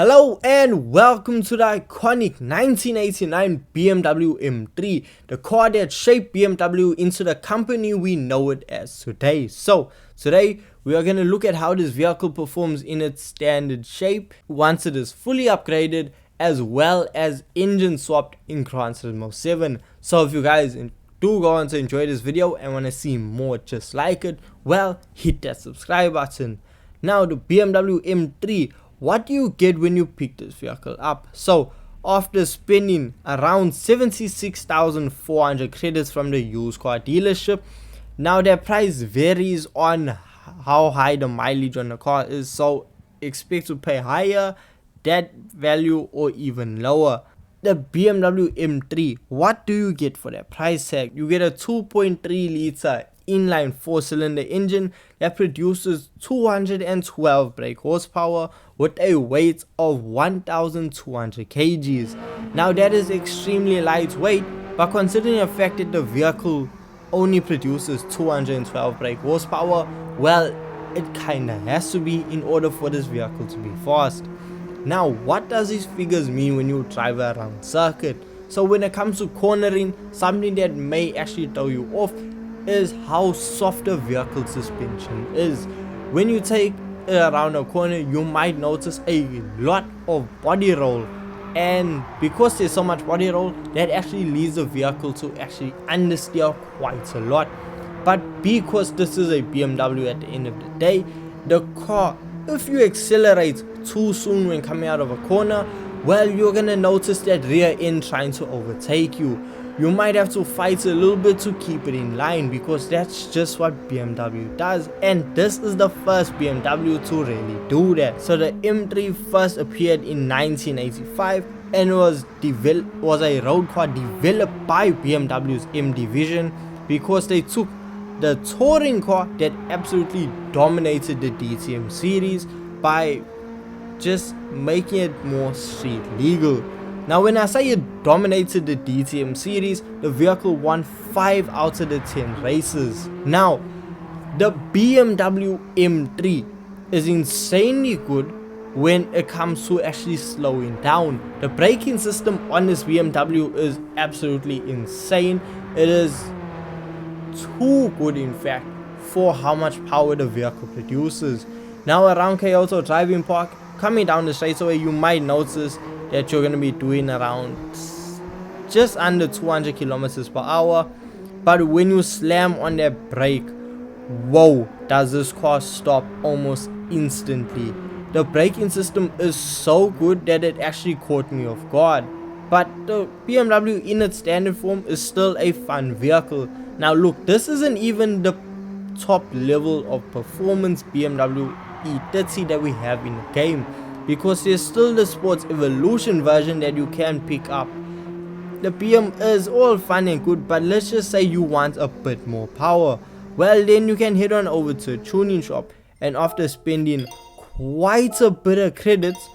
Hello and welcome to the iconic 1989 BMW M3, the car that shaped BMW into the company we know it as today. So today we are going to look at how this vehicle performs in its standard shape once it is fully upgraded, as well as engine swapped in Gran Turismo 7. So if you guys do go on to enjoy this video and want to see more just like it, well, hit that subscribe button. Now the BMW M3, what do you get when you pick this vehicle up? So after spending around 76,400 credits from the used car dealership, now their price varies on how high the mileage on the car is, so expect to pay higher that value or even lower. The BMW M3, what do you get for that price tag? You get a 2.3 liter inline 4-cylinder engine that produces 212 brake horsepower with a weight of 1,200 kgs. Now that is extremely lightweight, but considering the fact that the vehicle only produces 212 brake horsepower, well, it kinda has to be in order for this vehicle to be fast. Now what does these figures mean when you drive around circuit? So when it comes to cornering, something that may actually throw you off is how soft the vehicle suspension is. When you take it around a corner, you might notice a lot of body roll, and because there's so much body roll, that actually leads the vehicle to actually understeer quite a lot. But because this is a BMW at the end of the day, the car, if you accelerate too soon when coming out of a corner, well, you're gonna notice that rear end trying to overtake you. You might have to fight a little bit to keep it in line, because that's just what BMW does, and this is the first BMW to really do that. So the M3 first appeared in 1985 and was a road car developed by BMW's M division, because they took the touring car that absolutely dominated the DTM series by just making it more street legal. Now when I say it dominated the DTM series, the vehicle won 5 out of the 10 races. Now the BMW M3 is insanely good when it comes to actually slowing down. The braking system on this BMW is absolutely insane. It is too good, in fact, for how much power the vehicle produces. Now around Kyoto Driving Park, coming down the straightaway, you might notice that you're going to be doing around just under 200 kilometers per hour, but when you slam on that brake, whoa, does this car stop almost instantly. The braking system is so good that it actually caught me off guard. But the BMW in its standard form is still a fun vehicle. Now look, this isn't even the top level of performance BMW E30 that we have in the game, because there's still the Sports Evolution version that you can pick up. The BM is all fun and good, but let's just say you want a bit more power. Well, then you can head on over to a tuning shop, and after spending quite a bit of credits,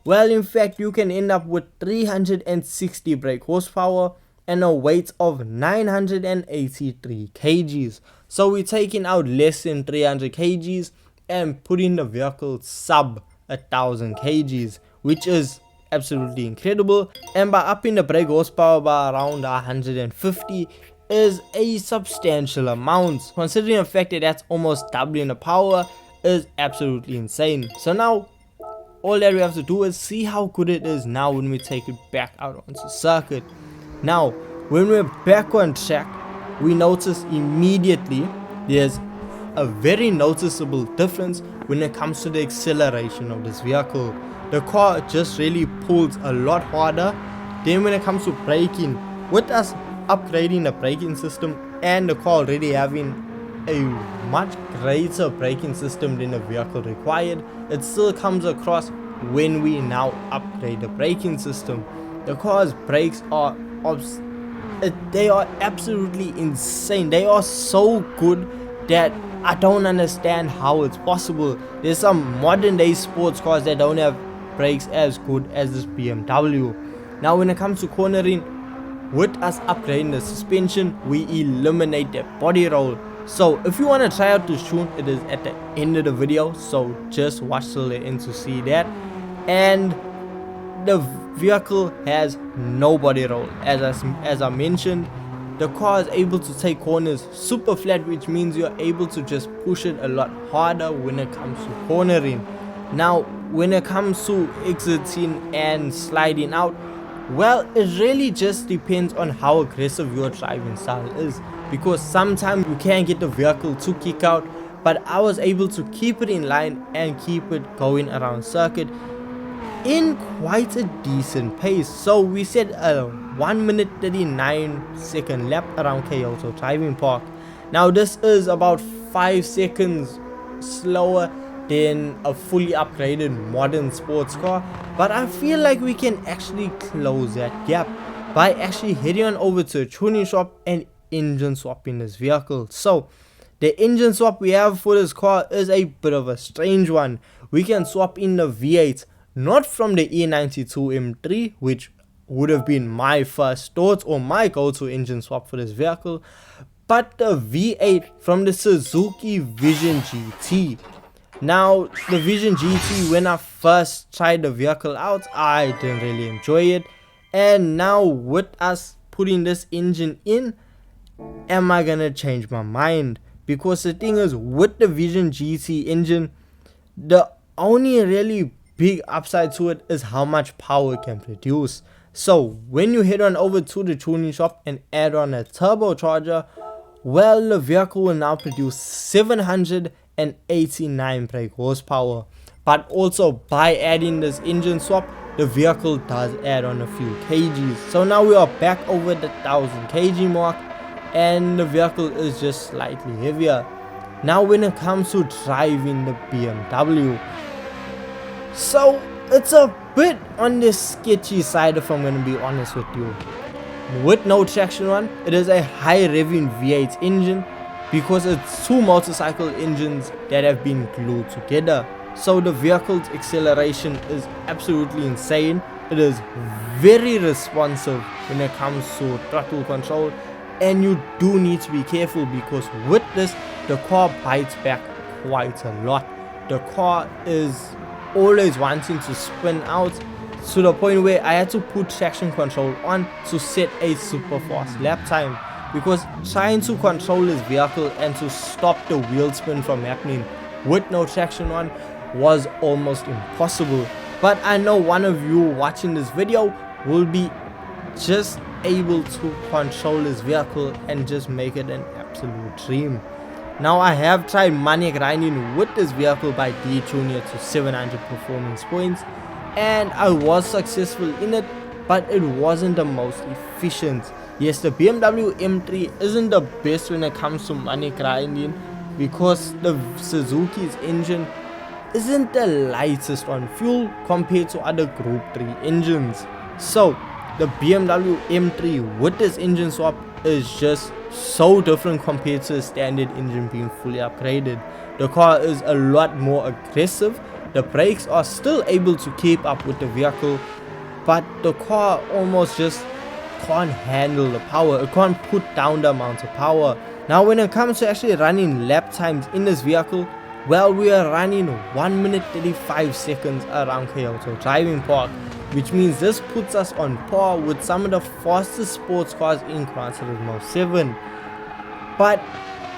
well, in fact, you can end up with 360 brake horsepower and a weight of 983 kgs. So we're taking out less than 300 kgs and putting the vehicle sub 1,000 kgs, which is absolutely incredible. And by upping the brake horsepower by around 150 is a substantial amount. Considering the fact that that's almost doubling the power, is absolutely insane. So now all that we have to do is see how good it is now when we take it back out onto circuit. Now when we're back on track, we notice immediately there's a very noticeable difference when it comes to the acceleration of this vehicle. The car just really pulls a lot harder. Then when it comes to braking, with us upgrading the braking system and the car already having a much greater braking system than the vehicle required, it still comes across when we now upgrade the braking system. The car's brakes are they are absolutely insane. They are so good that I don't understand how it's possible. There's some modern day sports cars that don't have brakes as good as this BMW. Now when it comes to cornering, with us upgrading the suspension, we eliminate that body roll. So if you want to try out this tune, it is at the end of the video, so just watch till the end to see that. and the vehicle has no body roll. As I mentioned, the car is able to take corners super flat, which means you're able to just push it a lot harder when it comes to cornering. Now when it comes to exiting and sliding out, well, it really just depends on how aggressive your driving style is, because sometimes you can get the vehicle to kick out, but I was able to keep it in line and keep it going around circuit in quite a decent pace. So we set a 1 minute 39 second lap around Kyoto Driving Park. Now this is about 5 seconds slower than a fully upgraded modern sports car, but I feel like we can actually close that gap by actually heading on over to a tuning shop and engine swapping this vehicle. So the engine swap we have for this car is a bit of a strange one. We can swap in the V8, not from the E92 M3, which would have been my first thought or my go-to engine swap for this vehicle, but the V8 from the Suzuki Vision GT. Now the Vision GT, when I first tried the vehicle out, I didn't really enjoy it, and now with us putting this engine in, am I gonna change my mind? Because the thing is, with the Vision GT engine, the only really big upside to it is how much power it can produce. So when you head on over to the tuning shop and add on a turbocharger, well, the vehicle will now produce 789 brake horsepower. But also by adding this engine swap, the vehicle does add on a few kgs. So now we are back over the 1000 kg mark, and the vehicle is just slightly heavier. Now when it comes to driving the BMW, so it's a bit on the sketchy side, if I'm going to be honest with you. With no traction on, it is a high revving V8 engine, because it's two motorcycle engines that have been glued together. So the vehicle's acceleration is absolutely insane. It is very responsive when it comes to throttle control, and you do need to be careful, because with this, the car bites back quite a lot. The car is always wanting to spin out, to the point where I had to put traction control on to set a super fast lap time, because trying to control this vehicle and to stop the wheel spin from happening with no traction on was almost impossible. But I know one of you watching this video will be just able to control this vehicle and just make it an absolute dream. Now I have tried money grinding with this vehicle by detuning it to 700 performance points, and I was successful in it, but it wasn't the most efficient. Yes, the BMW M3 isn't the best when it comes to money grinding, because the Suzuki's engine isn't the lightest on fuel compared to other Group 3 engines. So the BMW M3 with this engine swap is just so different compared to a standard engine being fully upgraded. The car is a lot more aggressive. The brakes are still able to keep up with the vehicle, but the car almost just can't handle the power. It can't put down the amount of power. Now when it comes to actually running lap times in this vehicle, well, we are running 1 minute 35 seconds around Kyoto Driving Park, which means this puts us on par with some of the fastest sports cars in Gran Turismo 7. But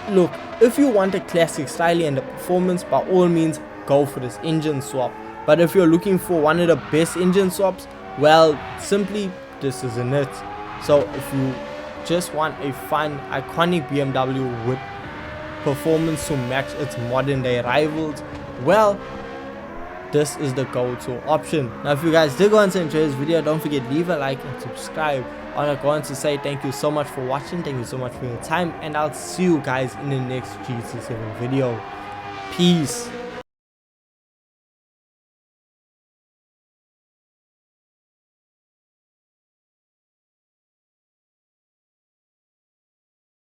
look, if you want a classic style and a performance, by all means go for this engine swap. But if you're looking for one of the best engine swaps, well, simply this isn't it. So if you just want a fun, iconic BMW with performance to match its modern day rivals, well, this is the go-to option. Now if you guys did go on to enjoy this video, don't forget leave a like and subscribe. I'm going to say thank you so much for watching, thank you so much for your time, and I'll see you guys in the next GT7 video. Peace.